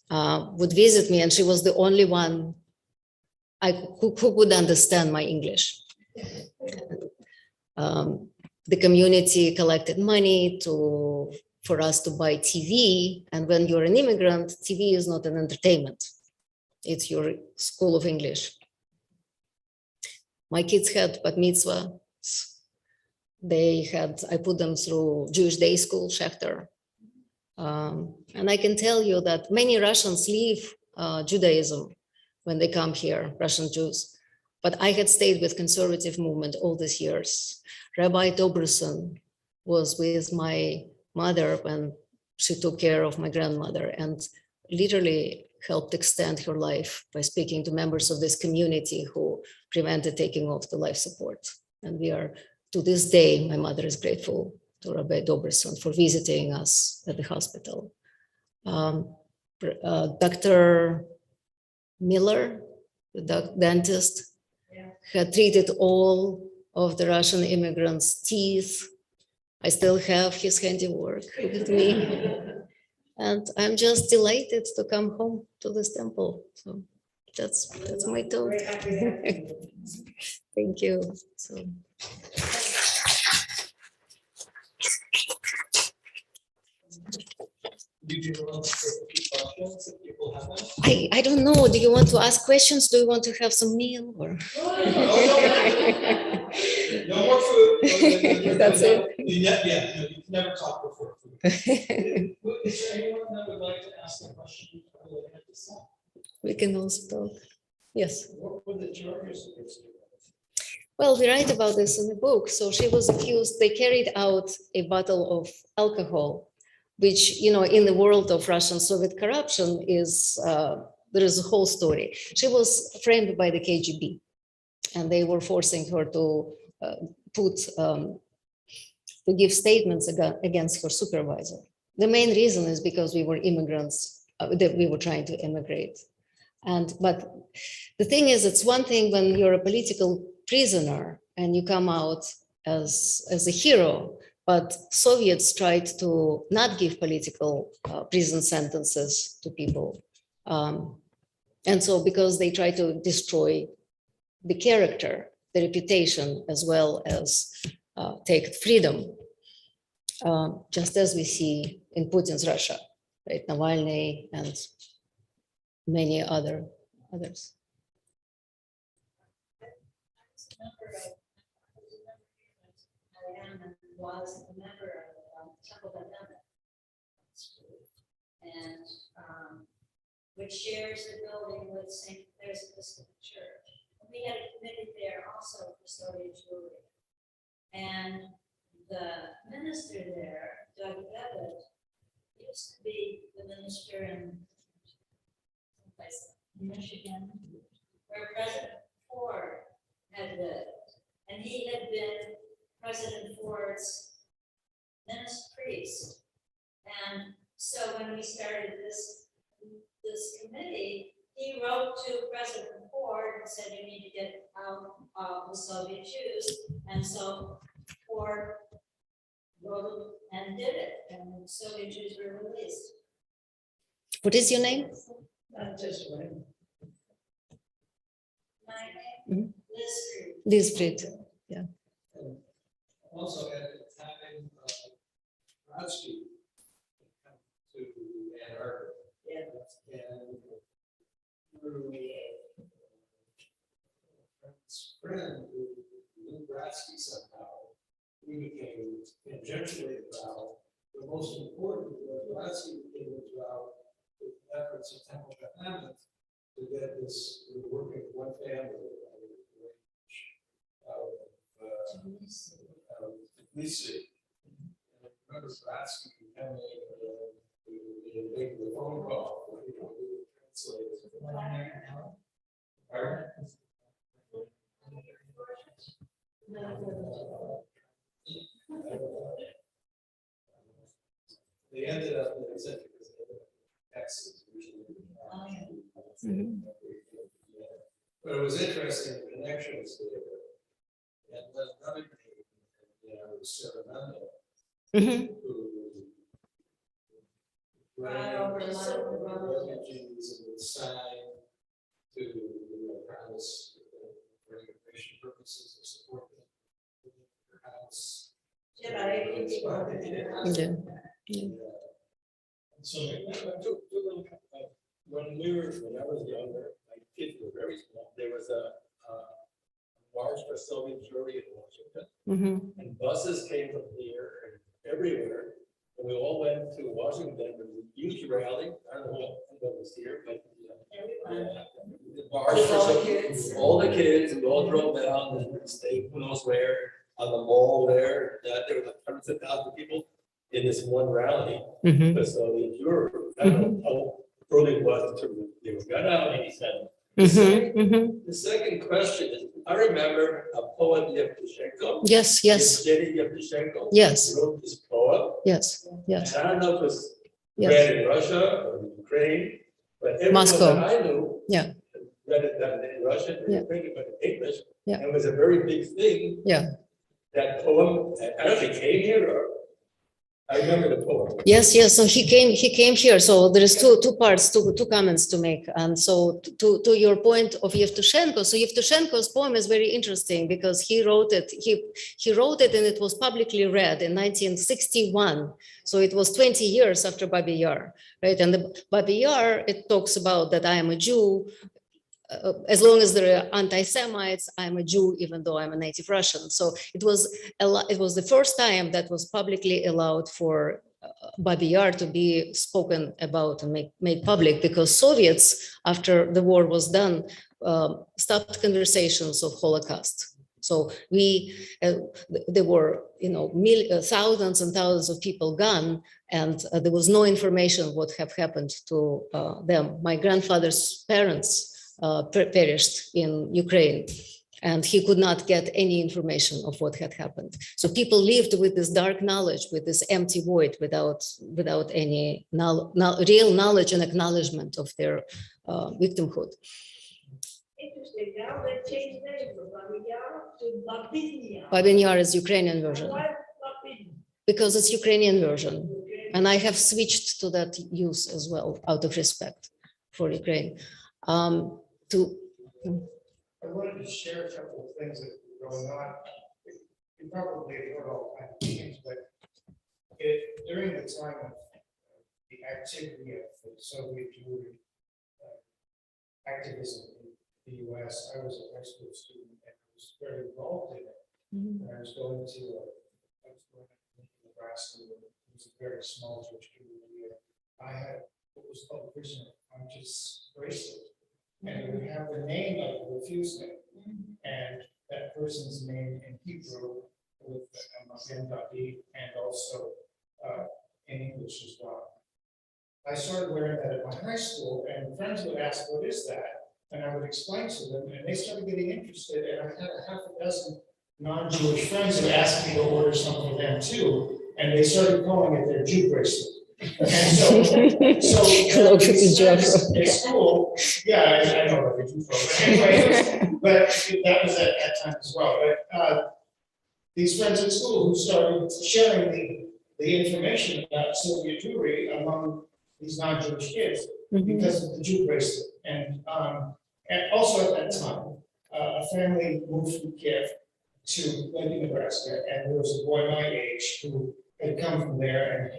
would visit me, and she was the only one who could understand my English. The community collected money for us to buy TV, and when you're an immigrant, TV is not an entertainment. It's your school of English. My kids had bat mitzvah. I put them through Jewish day school, Schechter. And I can tell you that many Russians leave Judaism when they come here, Russian Jews. But I had stayed with conservative movement all these years. Rabbi Dobrusin was with my mother when she took care of my grandmother, and literally helped extend her life by speaking to members of this community who prevented taking off the life support. And we are, to this day, my mother is grateful to Rabbi Dobreson for visiting us at the hospital. Dr. Miller, the dentist, had treated all of the Russian immigrants' teeth. I still have his handiwork with me. And I'm just delighted to come home to this temple. So that's my talk. Thank you. So. I don't know. Do you want to ask questions? Do you want to have some meal? Or? No more food. That's it. Yeah, you can never talk before food. Is there anyone that would like to ask a question? We can also talk. Yes. What were the charges against her? Well, we write about this in the book. So she was accused, they carried out a bottle of alcohol, which, you know, in the world of Russian Soviet corruption is, there is a whole story. She was framed by the KGB and they were forcing her to to give statements against her supervisor. The main reason is because we were immigrants, that we were trying to immigrate. But the thing is, it's one thing when you're a political prisoner and you come out as a hero, but Soviets tried to not give political prison sentences to people. And so because they try to destroy the character, the reputation, as well as take freedom, just as we see in Putin's Russia, right? Navalny and many others. Was a member of Kabbalat, and which shares the building with St. Clair's Episcopal Church. And we had a committee there also for Soviet Jewry. And the minister there, Doug Levitt, used to be the minister in Michigan, where President Ford had lived. And he had been President Ford's priest. And so when we started this committee, he wrote to President Ford and said, you need to get out of the Soviet Jews. And so Ford wrote and did it, and Soviet Jews were released. What is your name? Just right. My Mhm. name? Liz. Liz Fried. Yeah. Also at the time, Brodsky come to Ann Arbor. Yeah. And through a friend who knew Brodsky somehow, we became tangentially involved. The most important was Brodsky became involved with efforts of Temple Commandment to get this, we were working with one family. We see. Remember Brodsky becoming the phone call when we would translate. Pardon? They ended up in Texas. But it was interesting, the connections there. And then another name, Serenando, who ran over refugees and would sign to house for immigration purposes or support their house. Yeah. So when I was younger, my kids were very small. There was a march for Soviet Jewry in Washington, and buses came from here and everywhere. And we all went to Washington. There was a huge rally. I don't know what was here, but the march for all the kids. We all drove down and stayed who knows where on the mall there. There were like hundreds of thousands of people in this one rally. Mm-hmm. For Soviet Jewry. I don't know early was in terms of they were got out in 87. The second question is, I remember a poet, Yevtushenko. Yes, yes, Yevgeny Yevtushenko. yes, Wrote this poem. yes, yes, And I don't know if it was yes. read in Russia or Ukraine, but everyone Moscow. that I knew Yeah. read it done in Russian or Yeah. Ukrainian, but in English. Yeah. And it was a very big thing. Yeah. That poem, I don't know if it came here or, I remember the poem. Yes, yes. So he came here. So there is two parts, two comments to make. And so to your point of Yevtushenko, so Yevtushenko's poem is very interesting because he wrote it, he wrote it and it was publicly read in 1961. So it was 20 years after Babi Yar, right? And the Babi Yar, it talks about that I am a Jew. As long as there are anti-Semites, I'm a Jew, even though I'm a native Russian. So it was the first time that was publicly allowed for Babi Yar to be spoken about and made public, because Soviets, after the war was done, stopped conversations of Holocaust. So there were, thousands and thousands of people gone, and there was no information what have happened to them. My grandfather's parents perished in Ukraine, and he could not get any information of what had happened. So people lived with this dark knowledge, with this empty void, without any real knowledge and acknowledgement of their victimhood. Interesting, now they changed name from Babi Yar to Babin Yar. Babin Yar is Ukrainian version, Why Babin? because it's Ukrainian version. And I have switched to that use as well, out of respect for Ukraine. I wanted to share a couple of things that were going on. You probably heard all kinds of things, but during the time of the activity of the Soviet Union activism in the US, I was a high school student and I was very involved in it. And I was going to Nebraska, it was a very small church community. I had what was called a prisoner of conscience bracelet. And it would have the name of the refusement and that person's name in Hebrew with Magen David and also in English as well. I started wearing that at my high school, and friends would ask, "What is that?" And I would explain to them, and they started getting interested. And I had a half a dozen non-Jewish friends who asked me to order some for them too, and they started calling it their Jew bracelet. And so at school, yeah, I know what they do for, but anyway, but that was at that time as well. But these friends at school who started sharing the information about Soviet Jewry among these non-Jewish kids because of the Jew bracelet. And also at that time, a family moved from Kiev to Lincoln, Nebraska, and there was a boy my age who had come from there,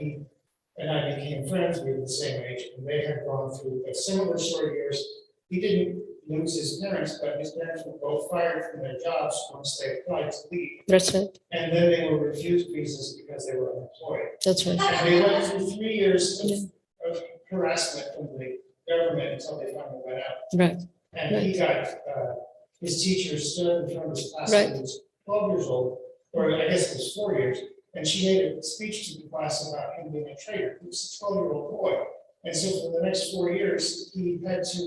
and I became friends. We were the same age, and they had gone through a similar sort of years. He didn't lose his parents, but his parents were both fired from their jobs once they applied to leave. That's right. And then they were refused visas because they were unemployed. That's right. And they went through 3 years of harassment from the government until they finally got out. Right. And he got, his teacher stood in front of his class when he was 12 years old, or I guess it was 4 years. And she made a speech to the class about him being a traitor. He was a 12-year-old boy. And so for the next 4 years, he had to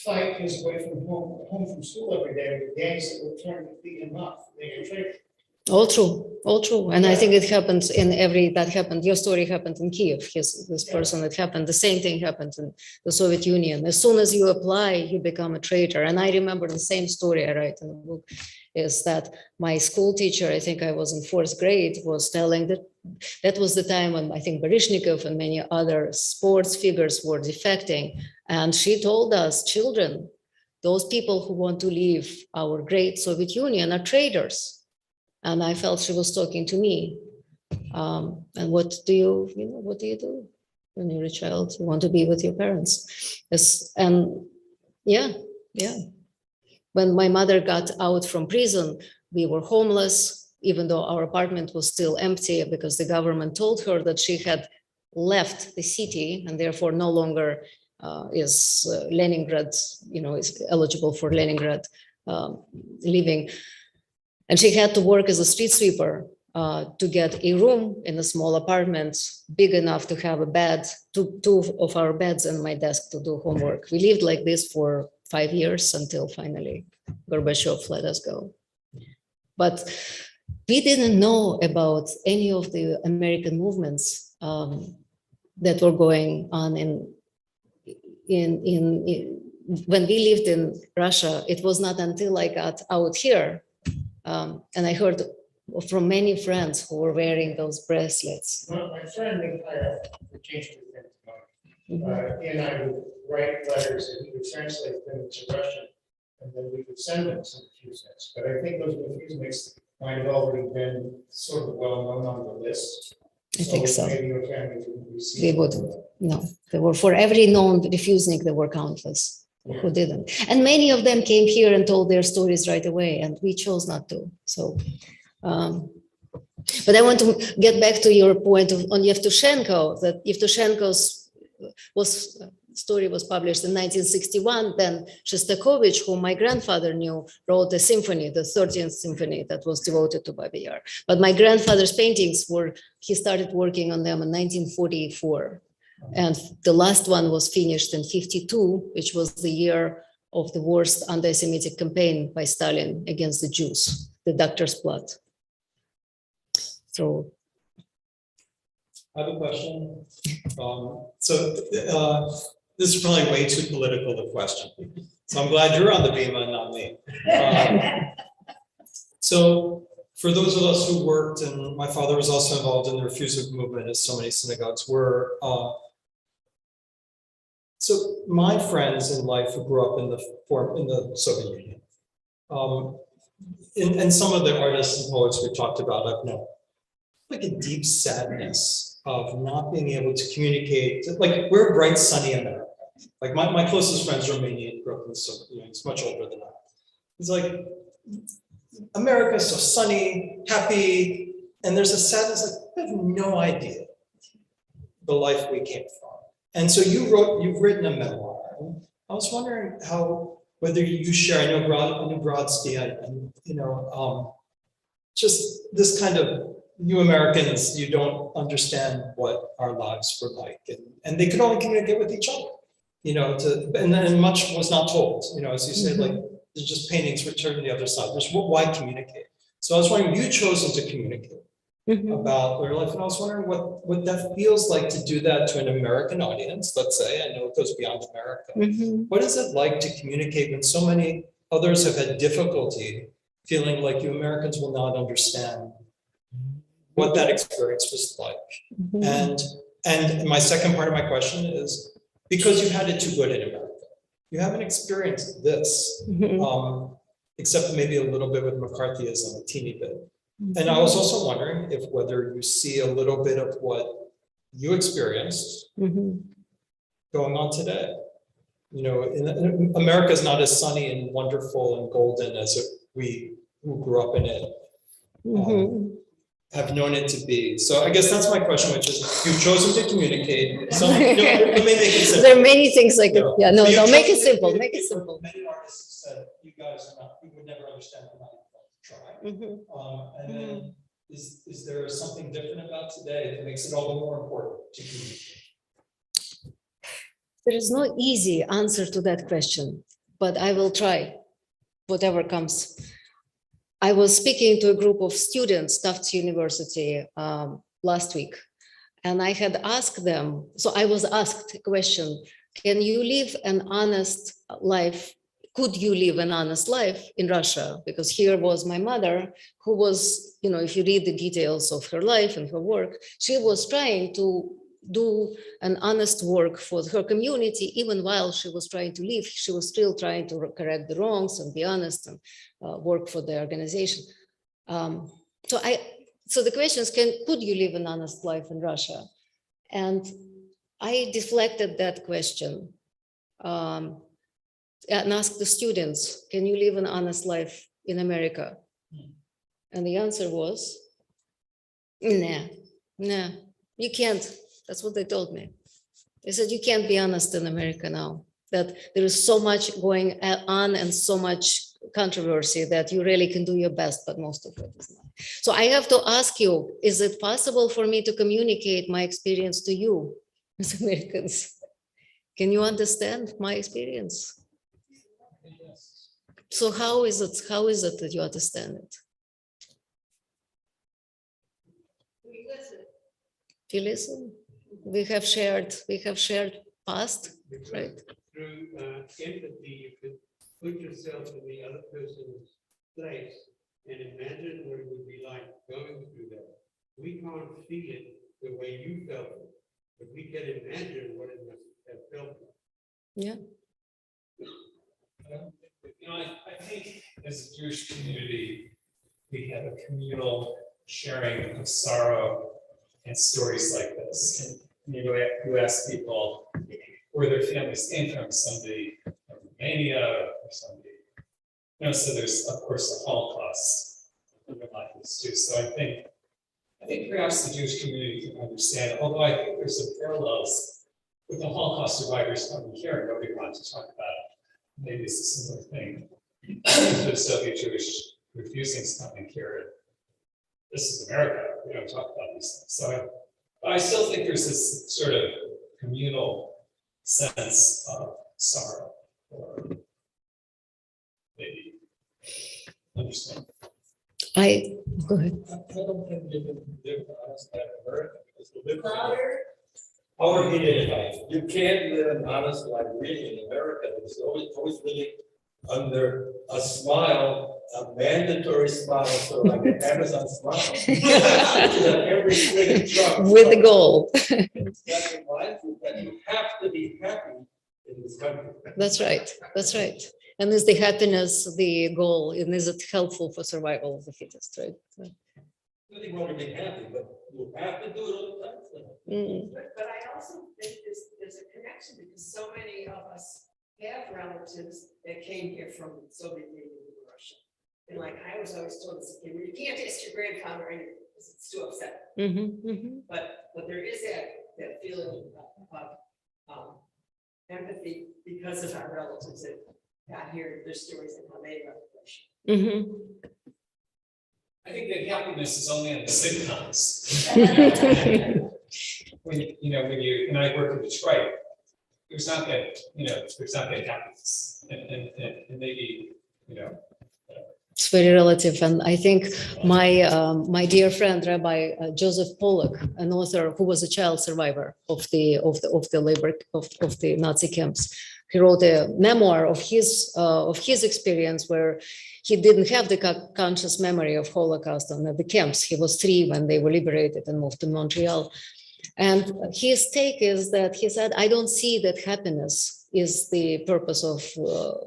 fight his way from home from school every day with gangs that were trying to beat him up for being a traitor. All true, all true. And I think it happens your story happened in Kiev, this person, it happened, the same thing happened in the Soviet Union. As soon as you apply, you become a traitor. And I remember the same story I write in the book, is that my school teacher, I think I was in 4th grade, was telling that was the time when I think Baryshnikov and many other sports figures were defecting. And she told us, children, those people who want to leave our great Soviet Union are traitors. And I felt she was talking to me. And what do you do when you're a child? You want to be with your parents. And yeah. When my mother got out from prison, we were homeless, even though our apartment was still empty, because the government told her that she had left the city and therefore no longer is Leningrad, is eligible for Leningrad living. And she had to work as a street sweeper to get a room in a small apartment, big enough to have a bed, two of our beds and my desk to do homework. We lived like this for 5 years until finally Gorbachev let us go. But we didn't know about any of the American movements that were going on when we lived in Russia. It was not until I got out here and I heard from many friends who were wearing those bracelets. My friend would change the thing. He and I would write letters and he would translate them into Russian, and then we would send them some refuseniks. But I think those refuseniks might have already been sort of well known on the list. I think so. Maybe your family wouldn't receive They would. them. No, there were, for every known refusenik, there were countless who didn't. And many of them came here and told their stories right away, and we chose not to. So, but I want to get back to your point on Yevtushenko, that Yevtushenko's story was published in 1961. Then Shostakovich, whom my grandfather knew, wrote a symphony, the 13th symphony, that was devoted to Babi Yar. But my grandfather's paintings he started working on them in 1944. And the last one was finished in 52, which was the year of the worst anti-Semitic campaign by Stalin against the Jews, the Doctor's Blood. So I have a question. This is probably way too political a question. So I'm glad you're on the Bima and not me. So for those of us who worked, and my father was also involved in the refusal movement, as so many synagogues were. So my friends in life who grew up in the Soviet Union, and some of the artists and poets we talked about, I've known, like a deep sadness of not being able to communicate. Like, we're a bright, sunny America. Like my closest friend's Romanian, grew up in the Soviet Union. It's much older than I. It's like, America's so sunny, happy, and there's a sadness, like, I have no idea the life we came from. And so you've written a memoir. I was wondering whether you share, I know Brodsky, and just this kind of, you Americans, you don't understand what our lives were like, and they could only communicate with each other, and much was not told, as you said, like, there's just paintings returned to the other side. Why communicate? So I was wondering, you've chosen to communicate about their life, and I was wondering what that feels like to do that to an American audience, let's say. I know it goes beyond America. What is it like to communicate when so many others have had difficulty feeling like you Americans will not understand what that experience was like? And my second part of my question is, because you've had it too good in America, you haven't experienced this, except maybe a little bit with McCarthyism, a teeny bit. And I was also wondering whether you see a little bit of what you experienced going on today. America is not as sunny and wonderful and golden as we who grew up in it have known it to be. So I guess that's my question, which is, you've chosen to communicate. So let me make it simple. there are many things like it. Yeah, no, make it simple. Make Make it simple. Many artists said, you guys you would never understand the night. Try. And then is there something different about today that makes it all the more important to communicate? There is no easy answer to that question, but I will try whatever comes. I was speaking to a group of students, Tufts University, last week, and I had asked them, so I was asked a question, can you live an honest life? Could you live an honest life in Russia? Because here was my mother, who was, if you read the details of her life and her work, she was trying to do an honest work for her community. Even while she was trying to live, she was still trying to correct the wrongs and be honest and work for the organization. So the question is, could you live an honest life in Russia? And I deflected that question and asked the students, can you live an honest life in America? And the answer was, nah, you can't. That's what they told me. They said, you can't be honest in America now, that there is so much going on and so much controversy that you really can do your best, but most of it is not. So I have to ask you, is it possible for me to communicate my experience to you as Americans? Can you understand my experience? So how is it that you understand it? You listen. We have shared past, right? Through empathy, you could put yourself in the other person's place and imagine what it would be like going through that. We can't feel it the way you felt it, but we can imagine what it must have felt like. Yeah. I think as a Jewish community, we have a communal sharing of sorrow and stories like this. And you ask people where their families came from, somebody from Romania or somebody. So there's of course the Holocaust underlying this too. So I think perhaps the Jewish community can understand, although I think there's some parallels with the Holocaust survivors coming here, and nobody wants to talk about it. Maybe it's a similar thing. The Soviet Jewish refusing coming here. This is America. We don't talk about these things. So I still think there's this sort of communal sense of sorrow, or maybe understand. Go ahead. I don't think you can live honest life in America because we live. I'll repeat it if I. You can't live an honest life really in America. It's always living under a smile, a mandatory smile, so like an Amazon smile. Every single truck. With the goal. That reminds you that you have to be happy in this country. That's right. That's right. And is the happiness the goal? And is it helpful for survival of the fittest, right? Nothing wrong with being happy, but you have to do it all the time. Mm. But I also think there's a connection because so many of us have relatives that came here from the Soviet Union and Russia. And like I was always told as a kid, you can't ask your grandfather anything because it's too upsetting. But there is that feeling of empathy because of our relatives that got here, their stories and how they left Russia. I think that happiness is only on the sitcoms. when you and I work in Detroit, there's not that happiness, and maybe It's very relative, and I think my dear friend Rabbi Joseph Pollack, an author who was a child survivor of the Nazi camps, he wrote a memoir of his experience where he didn't have the conscious memory of Holocaust on the camps. He was 3 when they were liberated and moved to Montreal. And his take is that he said, I don't see that happiness is the purpose of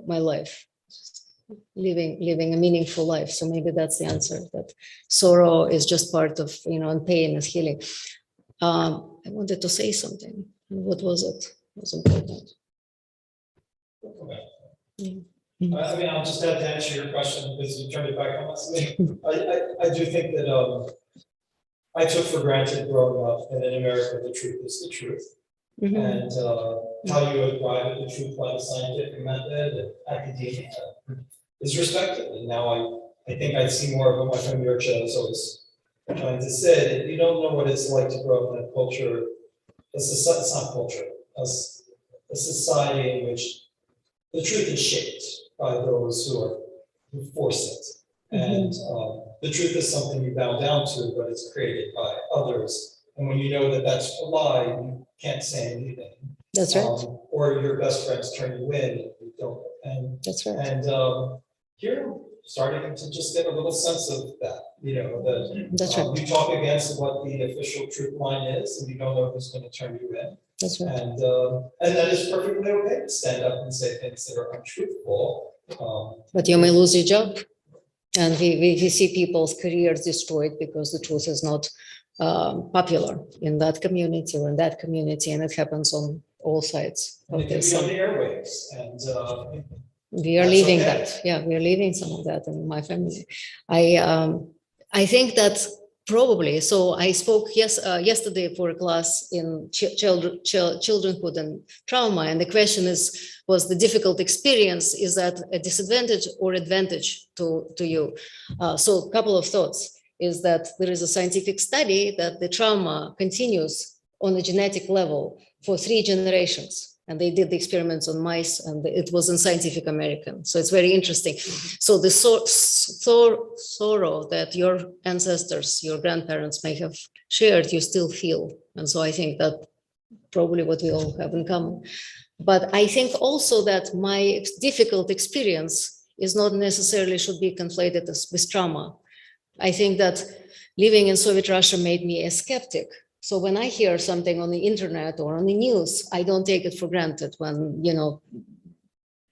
my life, living a meaningful life. So maybe that's the answer, that sorrow is just part of, and pain is healing. I wanted to say something. What was it? It was important. I'll just add to answer your question because you turned it back on us. I do think that I took for granted growing up that in America the truth is the truth, and how you arrive at the truth by the scientific method and academia is respected. And now I think I see more of what my friend Yurcha is always trying to say, that you don't know what it's like to grow up in a culture, it's not culture, a society in which the truth is shaped by those who force it. And the truth is something you bow down to, but it's created by others. And when you know that that's a lie, you can't say anything. That's right. Or your best friends turn you in if you don't. And that's right. And here, starting to just get a little sense of that, that that's right. You talk against what the official truth line is, and you don't know who's going to turn you in. That's right. And that is perfectly okay to stand up and say things that are untruthful. But you may lose your job. And we see people's careers destroyed because the truth is not popular in that community or in that community. And it happens on all sides And of it can this. be on the airwaves. And we are that's leaving okay. that. Yeah, we are leaving some of that in my family. I think that probably, so I spoke yesterday for a class in childrenhood and trauma, and the question was the difficult experience, is that a disadvantage or advantage to you? So a couple of thoughts. is that there is a scientific study that the trauma continues on a genetic level for 3 generations. And they did the experiments on mice, and it was in Scientific American. So it's very interesting. So the sorrow that your ancestors, your grandparents may have shared, you still feel. And so I think that probably what we all have in common. But I think also that my difficult experience is not necessarily should be conflated with trauma. I think that living in Soviet Russia made me a skeptic. So when I hear something on the internet or on the news, I don't take it for granted when,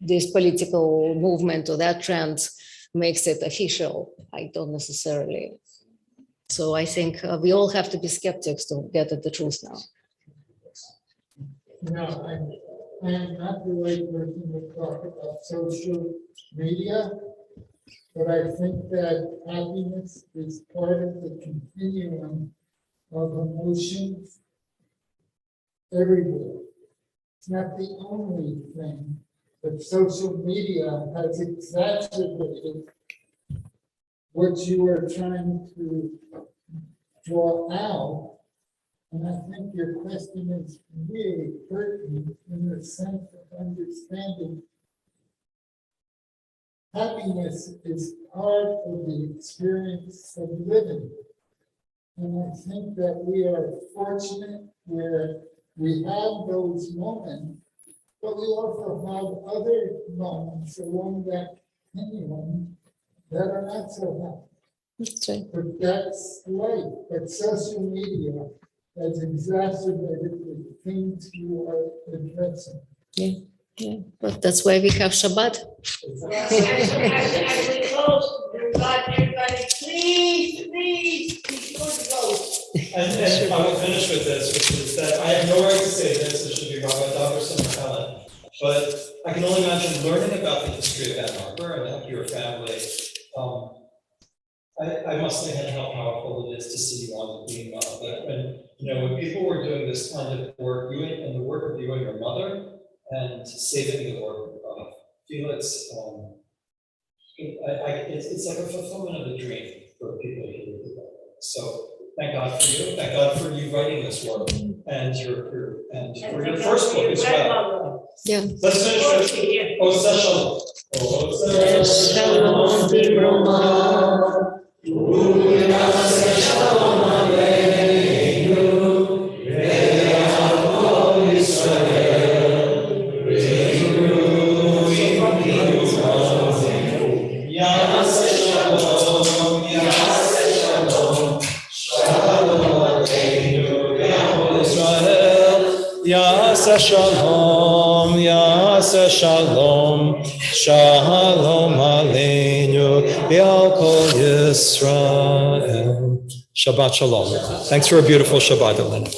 this political movement or that trend makes it official. I don't necessarily. So I think we all have to be skeptics to get at the truth now. I am not the right person to talk about social media, but I think that happiness is part of the continuum of emotions everywhere. It's not the only thing, but social media has exacerbated what you are trying to draw out. And I think your question is really pertinent in the sense of understanding happiness is part of the experience of living. And I think that we are fortunate where we have those moments, but we also have other moments along that continuum that are not so happy. That's right. But that's life. But social media has exacerbated the things you are addressing. Yeah, but that's why we have Shabbat. As we close, everybody, please, before you go. And I will finish with this, which is that I have no right to say this, it should be Rabbi Doverson or Helen, but I can only imagine learning about the history of Ann Arbor and your family. I must think how powerful it is to see you on the being of it. And when people were doing this kind of work, you and the work of you and your mother, and saving the work of Felix, it's like a fulfillment of a dream for people here. So thank God for you. Thank God for you writing this work and for your first book as well. Yeah. Let's finish with Oseh Shalom. Oseh Shalom Bibroma. Yaseh Shalom, Yaseh Shalom, Shalom Aleinu, B'al Kol Yisrael. Shabbat Shalom. Thanks for a beautiful Shabbat, Elena.